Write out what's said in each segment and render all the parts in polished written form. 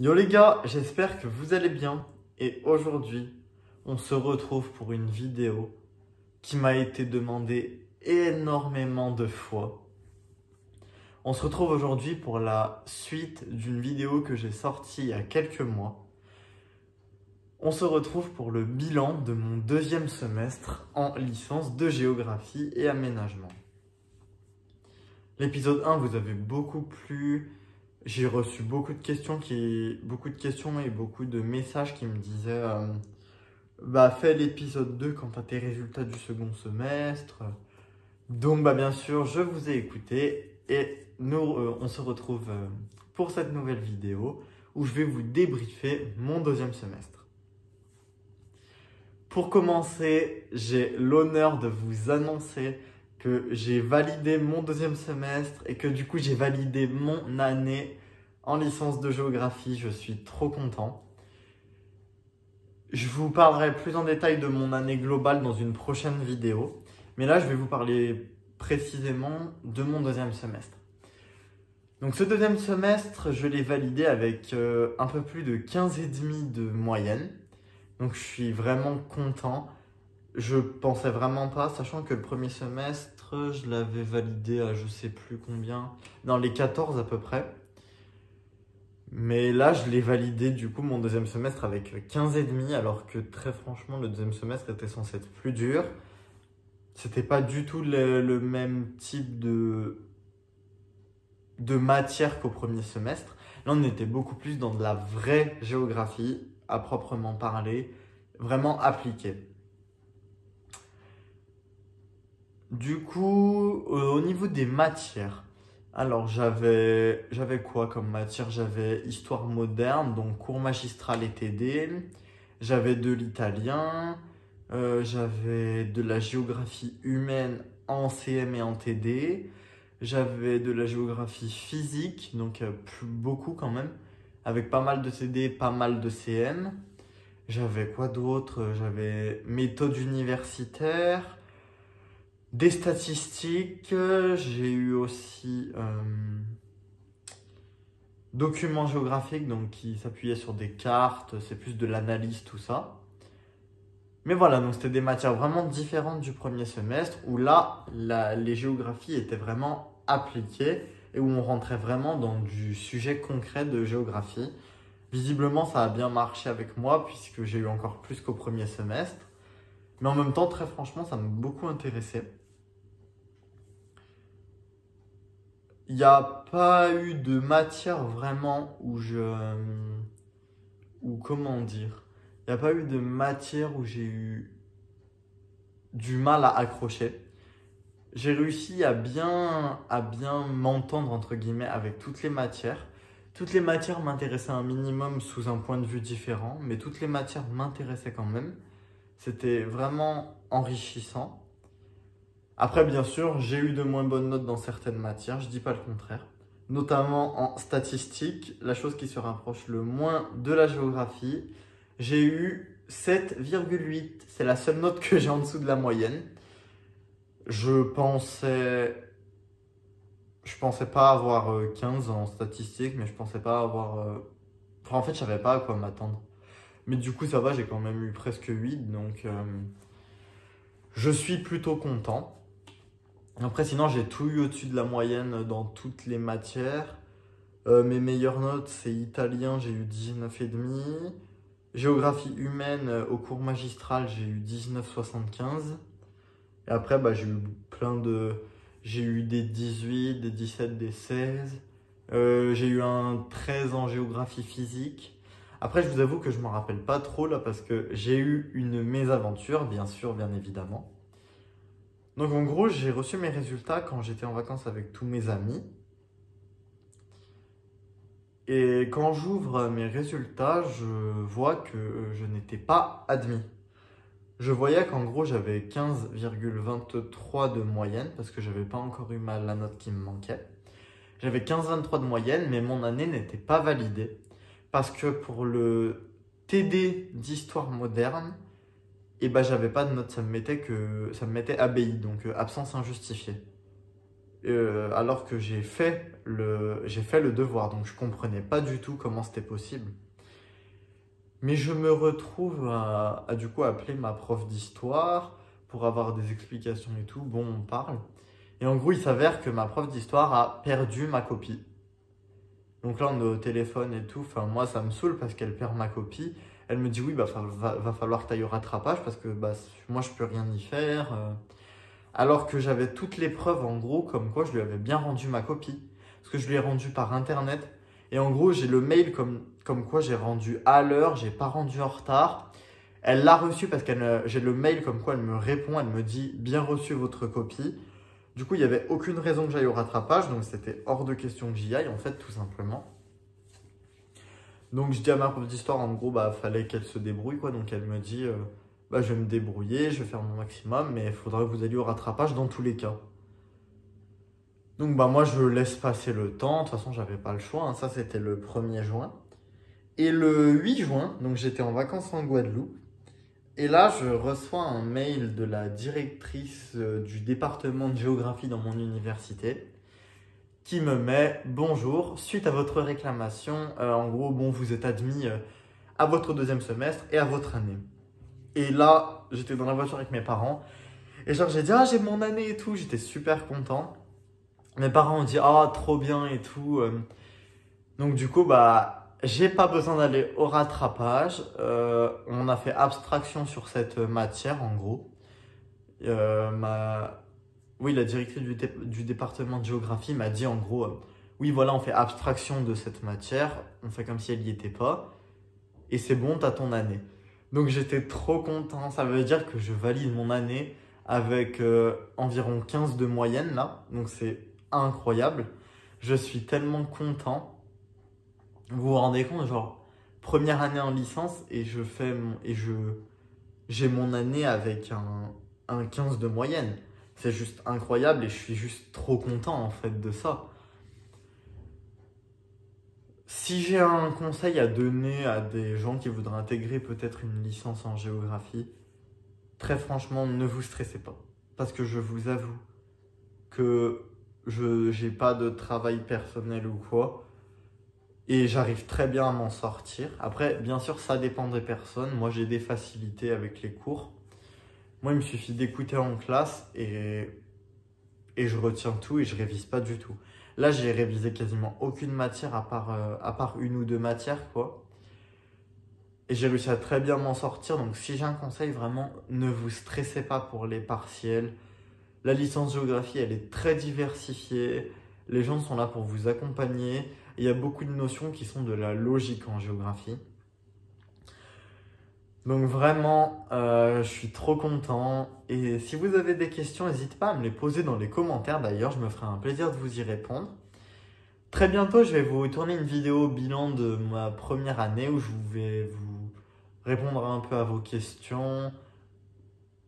Yo les gars, j'espère que vous allez bien et aujourd'hui on se retrouve pour une vidéo qui m'a été demandée énormément de fois. On se retrouve aujourd'hui pour la suite d'une vidéo que j'ai sortie il y a quelques mois. On se retrouve pour le bilan de mon deuxième semestre en licence de géographie et aménagement. L'épisode 1 vous avez beaucoup plu. J'ai reçu beaucoup de questions et beaucoup de messages qui me disaient fais l'épisode 2 quant à tes résultats du second semestre. Donc bien sûr, je vous ai écouté et on se retrouve pour cette nouvelle vidéo où je vais vous débriefer mon deuxième semestre. Pour commencer, j'ai l'honneur de vous annoncer que j'ai validé mon deuxième semestre et que du coup j'ai validé mon année en licence de géographie. Je suis trop content. Je vous parlerai plus en détail de mon année globale dans une prochaine vidéo. Mais là, je vais vous parler précisément de mon deuxième semestre. Donc ce deuxième semestre, je l'ai validé avec un peu plus de 15,5 de moyenne. Donc je suis vraiment content. Je pensais vraiment pas, sachant que le premier semestre, je l'avais validé à je sais plus combien, dans les 14 à peu près. Mais là, je l'ai validé du coup mon deuxième semestre avec 15,5, alors que très franchement, le deuxième semestre était censé être plus dur. C'était pas du tout le même type de matière qu'au premier semestre. Là, on était beaucoup plus dans de la vraie géographie, à proprement parler, vraiment appliquée. Du coup, au niveau des matières, alors j'avais quoi comme matière? J'avais histoire moderne, donc cours magistral et TD. J'avais de l'italien. J'avais de la géographie humaine en CM et en TD. J'avais de la géographie physique, donc plus beaucoup quand même, avec pas mal de TD, pas mal de CM. J'avais quoi d'autre? J'avais méthode universitaire. Des statistiques, j'ai eu aussi documents géographiques, donc qui s'appuyaient sur des cartes, c'est plus de l'analyse, tout ça. Mais voilà, donc c'était des matières vraiment différentes du premier semestre, où là, les géographies étaient vraiment appliquées et où on rentrait vraiment dans du sujet concret de géographie. Visiblement, ça a bien marché avec moi, puisque j'ai eu encore plus qu'au premier semestre. Mais en même temps, très franchement, ça m'a beaucoup intéressé. Il n'y a pas eu de matière vraiment comment dire, il n'y a pas eu de matière où j'ai eu du mal à accrocher. J'ai réussi à bien m'entendre entre guillemets avec toutes les matières. Toutes les matières m'intéressaient un minimum sous un point de vue différent, mais toutes les matières m'intéressaient quand même. C'était vraiment enrichissant. Après, bien sûr, j'ai eu de moins bonnes notes dans certaines matières, je dis pas le contraire. Notamment en statistique, la chose qui se rapproche le moins de la géographie. J'ai eu 7,8. C'est la seule note que j'ai en dessous de la moyenne. Je pensais pas avoir 15 en statistique, mais je pensais pas avoir... Enfin, en fait, je savais pas à quoi m'attendre. Mais du coup, ça va, j'ai quand même eu presque 8, donc je suis plutôt content. Après, sinon, j'ai tout eu au-dessus de la moyenne dans toutes les matières. Mes meilleures notes, c'est italien, j'ai eu 19,5. Géographie humaine, au cours magistral, j'ai eu 19,75. Et après, j'ai eu J'ai eu des 18, des 17, des 16. J'ai eu un 13 en géographie physique. Après, je vous avoue que je ne m'en rappelle pas trop là parce que j'ai eu une mésaventure, bien sûr, bien évidemment. Donc en gros, j'ai reçu mes résultats quand j'étais en vacances avec tous mes amis. Et quand j'ouvre mes résultats, je vois que je n'étais pas admis. Je voyais qu'en gros, j'avais 15,23 de moyenne parce que j'avais pas encore eu la note qui me manquait. J'avais 15,23 de moyenne, mais mon année n'était pas validée parce que pour le TD d'histoire moderne, j'avais pas de note, ça me mettait ABI, donc absence injustifiée. alors que j'ai fait le devoir. Donc je comprenais pas du tout comment c'était possible. Mais je me retrouve à du coup appeler ma prof d'histoire pour avoir des explications et tout. Bon, on parle. Et en gros, il s'avère que ma prof d'histoire a perdu ma copie. Donc là, on est au téléphone et tout. Enfin, moi, ça me saoule parce qu'elle perd ma copie. Elle me dit oui, bah, va falloir que tu ailles au rattrapage parce que bah, moi, je peux rien y faire. Alors que j'avais toutes les preuves, en gros, comme quoi je lui avais bien rendu ma copie. Parce que je lui ai rendu par internet. Et en gros, j'ai le mail comme quoi j'ai rendu à l'heure, j'ai pas rendu en retard. Elle l'a reçu parce que j'ai le mail comme quoi elle me répond, elle me dit bien reçu votre copie. Du coup, il n'y avait aucune raison que j'aille au rattrapage, donc c'était hors de question que j'y aille, en fait, tout simplement. Donc je dis à ma prof d'histoire, en gros, bah fallait qu'elle se débrouille, quoi. Donc elle me dit, bah je vais me débrouiller, je vais faire mon maximum, mais il faudra que vous alliez au rattrapage dans tous les cas. Donc bah moi je laisse passer le temps, de toute façon j'avais pas le choix, hein. Ça c'était le 1er juin. Et le 8 juin, donc j'étais en vacances en Guadeloupe, et là je reçois un mail de la directrice du département de géographie dans mon université qui me met bonjour, suite à votre réclamation, en gros bon vous êtes admis à votre 2e semestre et à votre année. Et là j'étais dans la voiture avec mes parents, et genre j'ai dit ah j'ai mon année et tout, j'étais super content. Mes parents ont dit ah trop bien et tout. Donc du coup bah j'ai pas besoin d'aller au rattrapage. On a fait abstraction sur cette matière en gros. Oui, la directrice du département de géographie m'a dit en gros oui voilà on fait abstraction de cette matière, on fait comme si elle n'y était pas et c'est bon t'as ton année. Donc j'étais trop content, ça veut dire que je valide mon année avec environ 15 de moyenne là, donc c'est incroyable. Je suis tellement content. Vous vous rendez compte, genre, première année en licence et j'ai mon année avec un 15 de moyenne. C'est juste incroyable et je suis juste trop content en fait de ça. Si j'ai un conseil à donner à des gens qui voudraient intégrer peut-être une licence en géographie, très franchement, ne vous stressez pas. Parce que je vous avoue que je n'ai pas de travail personnel ou quoi. Et j'arrive très bien à m'en sortir. Après, bien sûr, ça dépend des personnes. Moi, j'ai des facilités avec les cours. Moi, il me suffit d'écouter en classe et je retiens tout et je révise pas du tout. Là, j'ai révisé quasiment aucune matière à part une ou deux matières, quoi. Et j'ai réussi à très bien m'en sortir. Donc, si j'ai un conseil, vraiment, ne vous stressez pas pour les partiels. La licence géographie, elle est très diversifiée. Les gens sont là pour vous accompagner. Il y a beaucoup de notions qui sont de la logique en géographie. Donc vraiment, je suis trop content. Et si vous avez des questions, n'hésitez pas à me les poser dans les commentaires. D'ailleurs, je me ferai un plaisir de vous y répondre. Très bientôt, je vais vous tourner une vidéo bilan de ma première année où je vais vous répondre un peu à vos questions.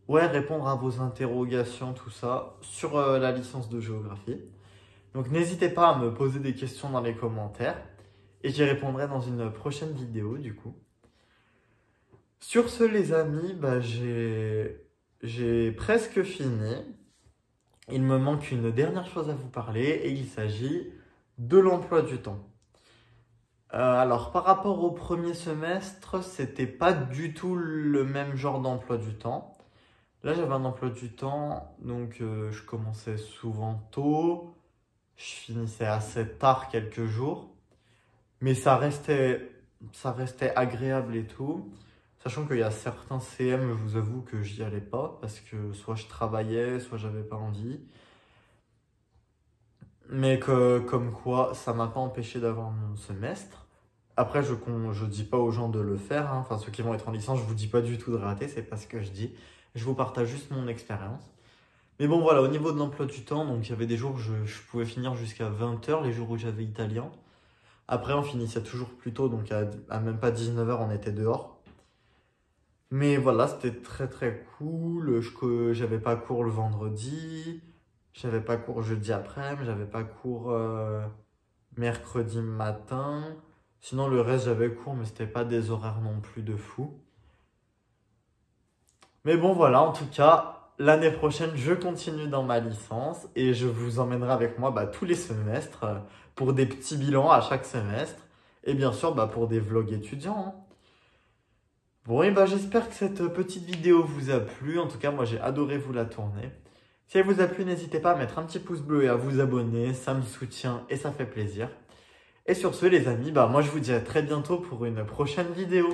Ouais, répondre à vos interrogations, tout ça, sur la licence de géographie. Donc n'hésitez pas à me poser des questions dans les commentaires et j'y répondrai dans une prochaine vidéo du coup. Sur ce les amis, bah, j'ai presque fini. Il me manque une dernière chose à vous parler et il s'agit de l'emploi du temps. Alors par rapport au 1er semestre, c'était pas du tout le même genre d'emploi du temps. Là j'avais un emploi du temps, donc je commençais souvent tôt. Je finissais assez tard quelques jours, mais ça restait agréable et tout. Sachant qu'il y a certains CM, je vous avoue que j'y allais pas parce que soit je travaillais, soit j'avais pas envie. Mais comme quoi, ça m'a pas empêché d'avoir mon semestre. Après, je dis pas aux gens de le faire, hein. Enfin, ceux qui vont être en licence, je vous dis pas du tout de rater, c'est pas ce que je dis. Je vous partage juste mon expérience. Mais bon, voilà, au niveau de l'emploi du temps, donc il y avait des jours où je pouvais finir jusqu'à 20h, les jours où j'avais italien. Après, on finissait toujours plus tôt, donc à même pas 19h, on était dehors. Mais voilà, c'était très très cool. J'avais pas cours le vendredi, j'avais pas cours jeudi après-midi, j'avais pas cours mercredi matin. Sinon, le reste, j'avais cours, mais c'était pas des horaires non plus de fou. Mais bon, voilà, en tout cas, l'année prochaine, je continue dans ma licence et je vous emmènerai avec moi tous les semestres pour des petits bilans à chaque semestre et bien sûr pour des vlogs étudiants, hein. Bon, et j'espère que cette petite vidéo vous a plu. En tout cas, moi, j'ai adoré vous la tourner. Si elle vous a plu, n'hésitez pas à mettre un petit pouce bleu et à vous abonner. Ça me soutient et ça fait plaisir. Et sur ce, les amis, moi, je vous dis à très bientôt pour une prochaine vidéo.